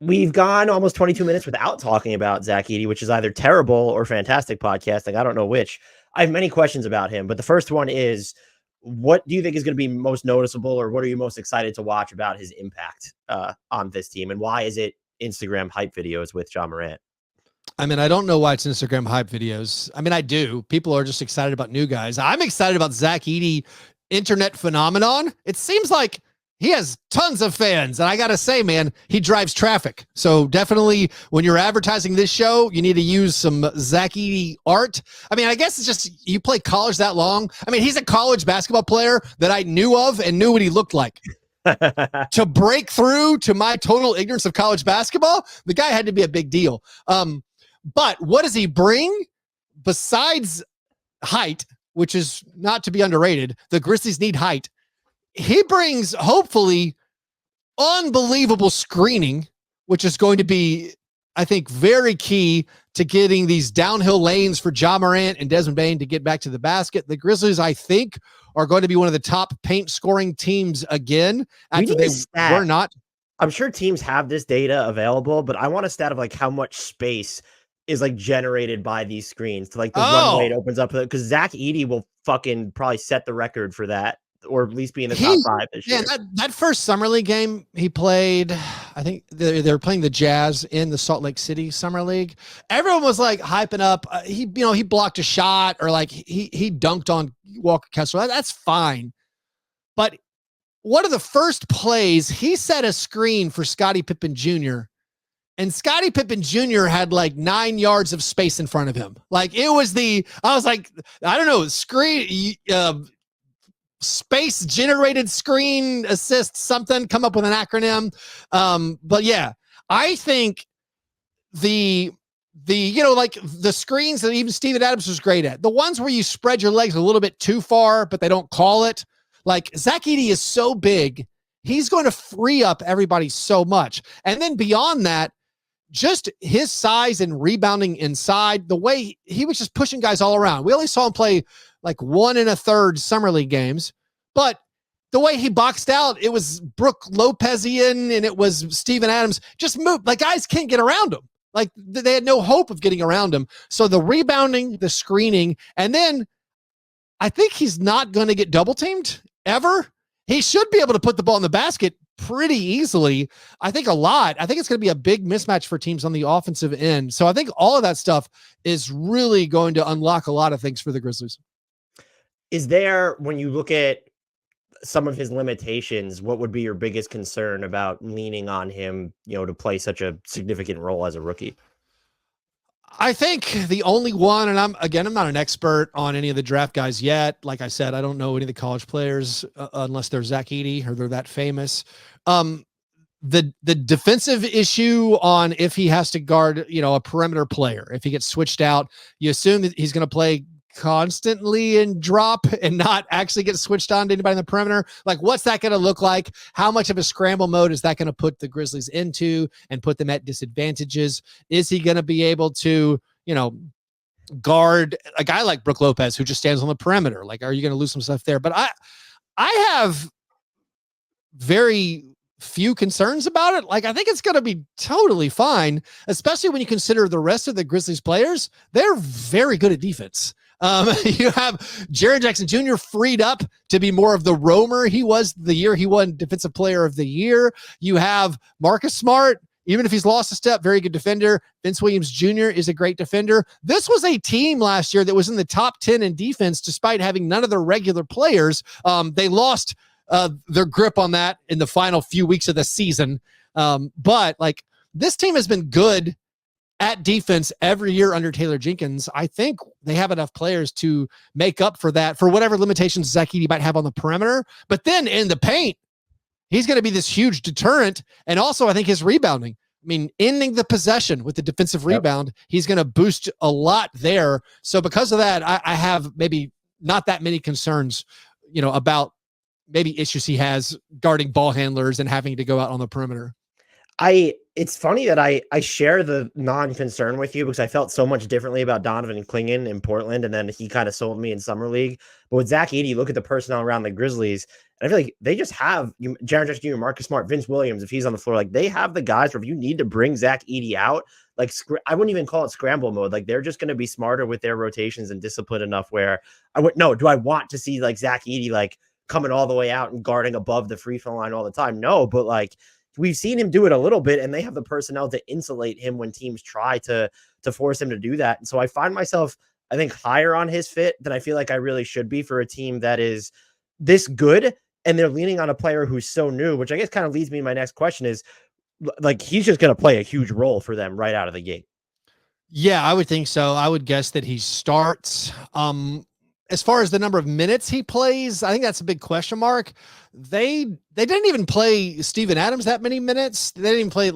We've gone almost 22 minutes without talking about Zach Edey, which is either terrible or fantastic podcasting. I don't know which. I have many questions about him, but the first one is, what do you think is going to be most noticeable, or what are you most excited to watch about his impact on this team, and why is it Instagram hype videos with Ja Morant? I mean, I don't know why it's Instagram hype videos. I mean, I do. People are just excited about new guys. I'm excited about Zach Edey, internet phenomenon. It seems like he has tons of fans. And I got to say, man, he drives traffic. So definitely when you're advertising this show, you need to use some Zach Edey art. I mean, I guess it's just you play college that long. I mean, he's a college basketball player that I knew of and knew what he looked like. To break through to my total ignorance of college basketball, the guy had to be a big deal. But what does he bring besides height, which is not to be underrated? The Grizzlies need height. He brings, hopefully, unbelievable screening, which is going to be, I think, very key to getting these downhill lanes for Ja Morant and Desmond Bane to get back to the basket. The Grizzlies, I think, are going to be one of the top paint scoring teams again after they were not. I'm sure teams have this data available, but I want a stat of like how much space is like generated by these screens to like the runway it opens up, because Zach Edey will fucking probably set the record for that, or at least be in the top 5 this year. That first Summer League game he played, I think they were playing the Jazz in the Salt Lake City Summer League. Everyone was like hyping up. He blocked a shot, or like he dunked on Walker Kessler. That's fine. But one of the first plays, he set a screen for Scottie Pippen Jr., and Scottie Pippen Jr. had like 9 yards of space in front of him. Like it was I was like, I don't know, screen, space generated screen assist, something, come up with an acronym. But yeah, I think the like the screens that even Steven Adams was great at, the ones where you spread your legs a little bit too far, but they don't call it. Like Zach Edey is so big, he's going to free up everybody so much. And then beyond that, just his size and rebounding inside, the way he was just pushing guys all around. We only saw him play like 1 1/3 Summer League games, but the way he boxed out, it was Brook Lopez-ian and it was Steven Adams. Just moved. Like guys can't get around him. Like they had no hope of getting around him. So the rebounding, the screening, and then I think he's not going to get double teamed ever. He should be able to put the ball in the basket pretty easily. I think a lot. I think it's going to be a big mismatch for teams on the offensive end. So I think all of that stuff is really going to unlock a lot of things for the Grizzlies. Is there, when you look at some of his limitations, what would be your biggest concern about leaning on him, to play such a significant role as a rookie? I think the only one, and I'm not an expert on any of the draft guys yet. Like I said, I don't know any of the college players unless they're Zach Edey or they're that famous. The defensive issue on if he has to guard, a perimeter player, if he gets switched out, you assume that he's going to play constantly and drop and not actually get switched on to anybody in the perimeter. Like, what's that going to look like? How much of a scramble mode is that going to put the Grizzlies into and put them at disadvantages? Is he going to be able to, guard a guy like Brook Lopez who just stands on the perimeter? Like, are you going to lose some stuff there? But I have very few concerns about it. Like, I think it's going to be totally fine, especially when you consider the rest of the Grizzlies players. They're very good at defense. You have Jaren Jackson Jr. freed up to be more of the roamer he was the year he won Defensive Player of the Year. You have Marcus Smart, even if he's lost a step, very good defender. Vince Williams Jr. is a great defender. This was a team last year that was in the top 10 in defense, despite having none of their regular players. They lost their grip on that in the final few weeks of the season. But like, this team has been good at defense every year under Taylor Jenkins. I think they have enough players to make up for that, for whatever limitations Zach Edey might have on the perimeter. But then in the paint, he's going to be this huge deterrent. And also, I think his rebounding, ending the possession with the defensive rebound, he's going to boost a lot there. So because of that, I have maybe not that many concerns, about maybe issues he has guarding ball handlers and having to go out on the perimeter. It's funny that I share the non-concern with you, because I felt so much differently about Donovan Clingan in Portland, and then he kind of sold me in Summer League. But with Zach Edey, look at the personnel around the Grizzlies, And I feel like they just have Jaren Jackson Jr., Marcus Smart, Vince Williams, if he's on the floor, like they have the guys where if you need to bring Zach Edey out, like I wouldn't even call it scramble mode. Like they're just going to be smarter with their rotations and disciplined enough where do I want to see like Zach Edey like coming all the way out and guarding above the free throw line all the time? No, but like we've seen him do it a little bit, and they have the personnel to insulate him when teams try to force him to do that. And so I find myself, I think, higher on his fit than I feel like I really should be for a team that is this good. And they're leaning on a player who's so new, which I guess kind of leads me to my next question is like, he's just going to play a huge role for them right out of the gate. Yeah, I would think so. I would guess that he starts. As far as the number of minutes he plays, I think that's a big question mark. They didn't even play Steven Adams that many minutes. They didn't even play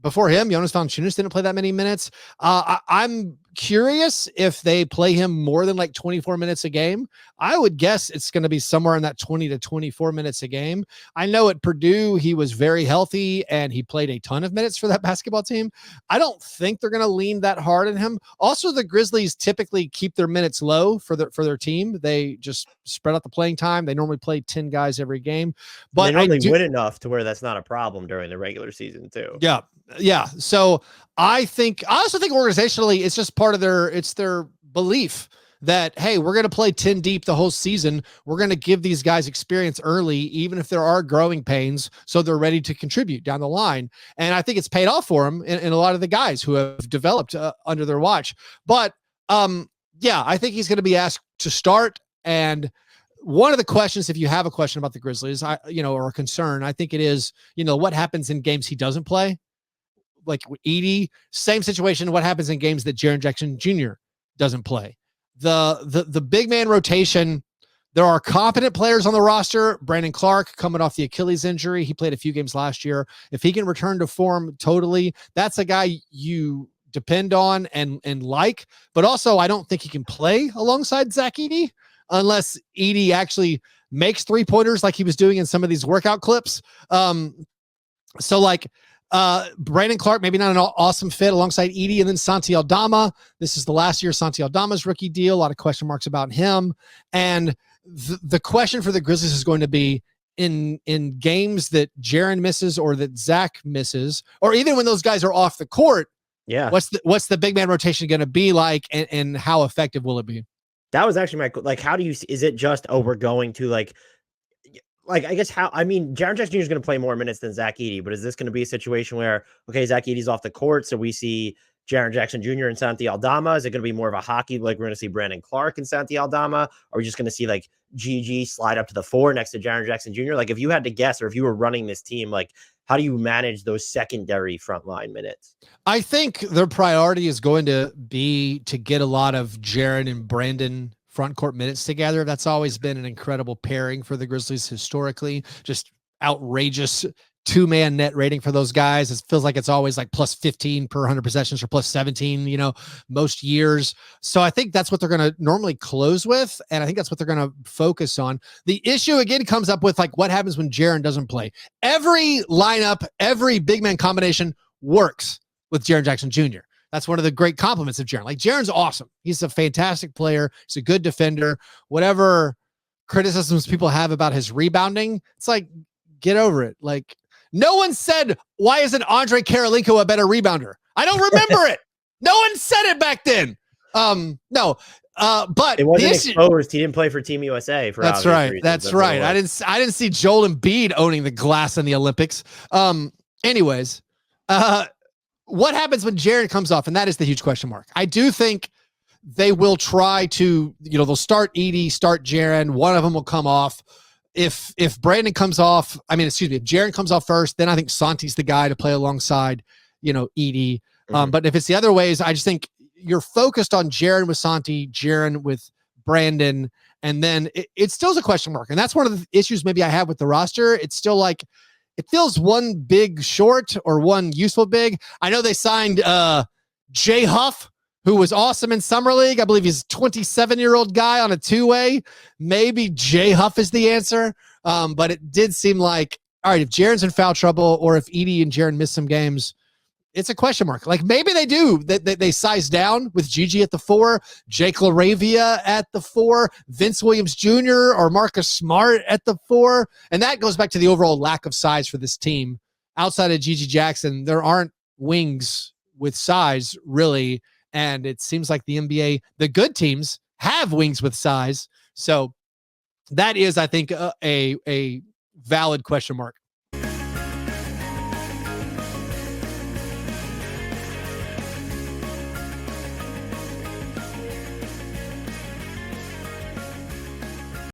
before him. Jonas Valanciunas didn't play that many minutes. I'm curious if they play him more than like 24 minutes a game. I would guess it's going to be somewhere in that 20 to 24 minutes a game. I know at Purdue, he was very healthy and he played a ton of minutes for that basketball team. I don't think they're going to lean that hard on him. Also, the Grizzlies typically keep their minutes low for their team. They just spread out the playing time. They normally play 10 guys every game, but they normally win enough to where that's not a problem during the regular season too. Yeah. Yeah. So I also think organizationally, it's just part of their belief that, hey, we're going to play 10 deep the whole season. We're going to give these guys experience early, even if there are growing pains, so they're ready to contribute down the line. And I think it's paid off for them in a lot of the guys who have developed under their watch. But yeah, I think he's going to be asked to start. And one of the questions, if you have a question about the Grizzlies, or a concern, I think it is, what happens in games he doesn't play? Like Edey, same situation. What happens in games that Jaren Jackson Jr. doesn't play? The big man rotation. There are competent players on the roster. Brandon Clark coming off the Achilles injury. He played a few games last year. If he can return to form totally, that's a guy you depend on and like. But also, I don't think he can play alongside Zach Edey unless Edey actually makes 3-pointers like he was doing in some of these workout clips. Brandon Clark, maybe not an awesome fit alongside Edey, and then Santi Aldama. This is the last year of Santi Aldama's rookie deal. A lot of question marks about him. And the question for the Grizzlies is going to be in games that Jaren misses or that Zach misses, or even when those guys are off the court. Yeah. What's the big man rotation going to be like, and how effective will it be? That was actually how do you, is it just, we're going to I guess Jaren Jackson Jr. is going to play more minutes than Zach Edey, but is this going to be a situation where, okay, Zach Edey's off the court, so we see Jaren Jackson Jr. and Santi Aldama? Is it going to be more of a hockey, like we're going to see Brandon Clark and Santi Aldama? Are we just going to see like GG slide up to the 4 next to Jaren Jackson Jr.? Like if you had to guess, or if you were running this team, like how do you manage those secondary frontline minutes? I think their priority is going to be to get a lot of Jaren and Brandon front court minutes together. That's always been an incredible pairing for the Grizzlies historically. Just outrageous 2-man net rating for those guys. It feels like it's always like plus 15 per 100 possessions or plus 17, most years. So I think that's what they're going to normally close with. And I think that's what they're going to focus on. The issue again comes up with like what happens when Jaren doesn't play. Every lineup, every big man combination works with Jaren Jackson Jr. That's one of the great compliments of Jaren. Like Jaren's awesome. He's a fantastic player. He's a good defender. Whatever criticisms people have about his rebounding, it's like, get over it. Like no one said, why isn't Andre Karolinko a better rebounder? I don't remember it. No one said it back then. No. But it wasn't exposed. He didn't play for Team USA. That's right. That's right. I didn't see Joel Embiid owning the glass in the Olympics. Anyways, what happens when Jaren comes off? And that is the huge question mark. I do think they will try to, they'll start Edey, start Jaren. One of them will come off. If Brandon comes off, if Jaren comes off first, then I think Santi's the guy to play alongside, Edey. But if it's the other ways, I just think you're focused on Jaren with Santi, Jaren with Brandon, and then it still is a question mark. And that's one of the issues maybe I have with the roster. It's still like, it feels one big short or one useful big. I know they signed Jay Huff, who was awesome in Summer League. I believe he's a 27-year-old guy on a 2-way. Maybe Jay Huff is the answer. But it did seem like, all right, if Jaren's in foul trouble or if Edey and Jaren miss some games, it's a question mark. Like maybe they do. They size down with Gigi at the 4, Jake LaRavia at the 4, Vince Williams Jr. or Marcus Smart at the 4. And that goes back to the overall lack of size for this team. Outside of Gigi Jackson, there aren't wings with size really. And it seems like the NBA, the good teams have wings with size. So that is, I think, a valid question mark.